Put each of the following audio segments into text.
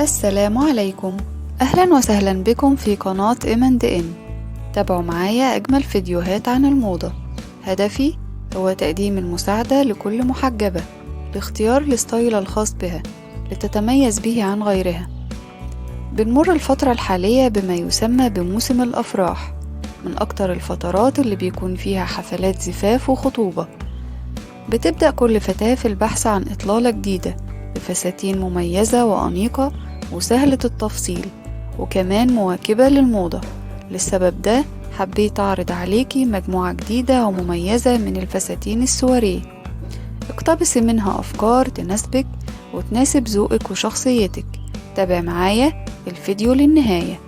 السلام عليكم. أهلا وسهلا بكم في قناة M&M. تابعوا معايا أجمل فيديوهات عن الموضة. هدفي هو تقديم المساعدة لكل محجبة لاختيار الستايل الخاص بها لتتميز به عن غيرها. بنمر الفترة الحالية بما يسمى بموسم الأفراح، من أكتر الفترات اللي بيكون فيها حفلات زفاف وخطوبة. بتبدأ كل فتاة في البحث عن إطلالة جديدة بفساتين مميزة وأنيقة وسهلة التفصيل وكمان مواكبة للموضة. للسبب ده حبيت أعرض عليكي مجموعة جديدة ومميزة من الفساتين السواريه. اقتبسي منها أفكار تناسبك وتناسب ذوقك وشخصيتك. تابع معايا الفيديو للنهاية.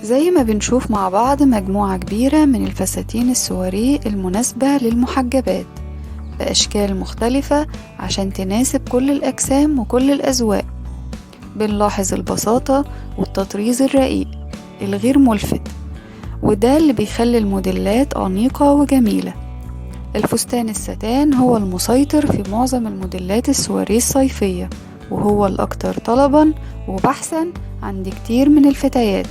زي ما بنشوف مع بعض مجموعة كبيرة من الفساتين السواريه المناسبة للمحجبات بأشكال مختلفة عشان تناسب كل الأجسام وكل الأذواق. بنلاحظ البساطة والتطريز الرقيق الغير ملفت، وده اللي بيخلي الموديلات أنيقة وجميلة. الفستان الستان هو المسيطر في معظم الموديلات السواريه الصيفية، وهو الأكثر طلبا وبحثا عند كتير من الفتيات،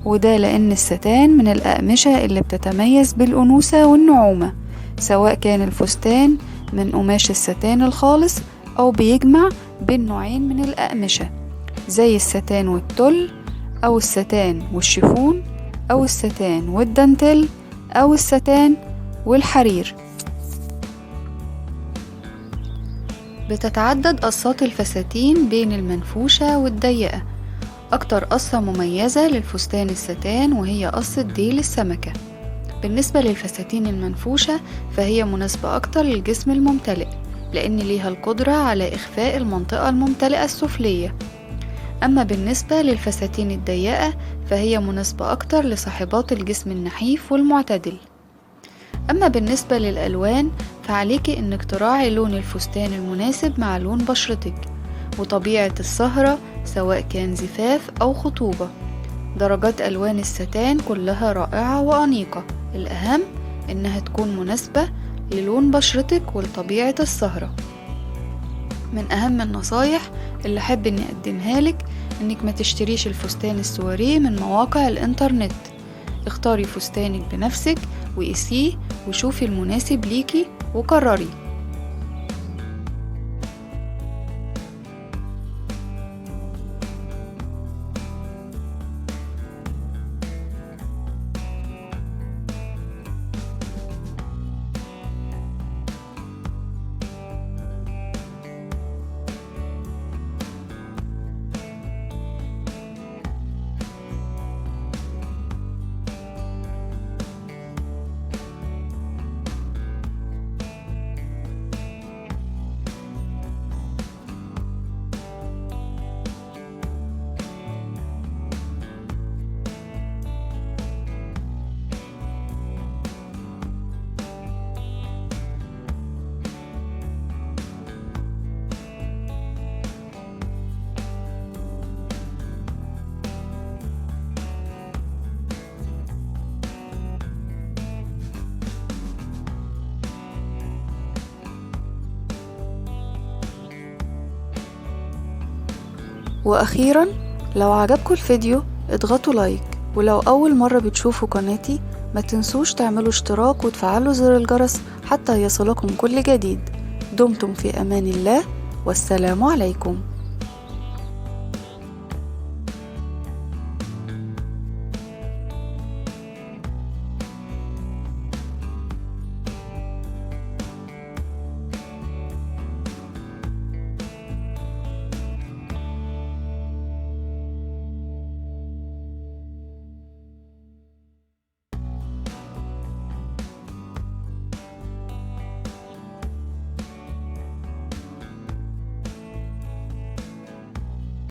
وده لأن الستان من الأقمشة اللي بتتميز بالأنوثة والنعومة، سواء كان الفستان من قماش الستان الخالص أو بيجمع بين نوعين من الأقمشة زي الستان والتل أو الستان والشيفون أو الستان والدانتيل أو الستان والحرير. بتتعدد قصات الفساتين بين المنفوشة والضيقة. أكتر قصة مميزة للفستان الستان وهي قصة ديل السمكة. بالنسبة للفساتين المنفوشة فهي مناسبة أكتر للجسم الممتلئ، لأن ليها القدرة على إخفاء المنطقة الممتلئة السفلية. أما بالنسبة للفساتين الضيقة فهي مناسبة أكتر لصاحبات الجسم النحيف والمعتدل. أما بالنسبة للألوان فعليكي إنك تراعي لون الفستان المناسب مع لون بشرتك وطبيعة السهرة، سواء كان زفاف أو خطوبة. درجات ألوان الستان كلها رائعة وأنيقة، الأهم إنها تكون مناسبة للون بشرتك ولطبيعة السهرة. من أهم النصايح اللي أحب إني أقدمها لك إنك ما تشتريش الفستان السواريه من مواقع الإنترنت. اختاري فستانك بنفسك وقيسيه وشوفي المناسب ليكي وقرري. وأخيرا، لو عجبكم الفيديو اضغطوا لايك، ولو أول مرة بتشوفوا قناتي ما تنسوش تعملوا اشتراك وتفعلوا زر الجرس حتى يصلكم كل جديد. دمتم في أمان الله، والسلام عليكم.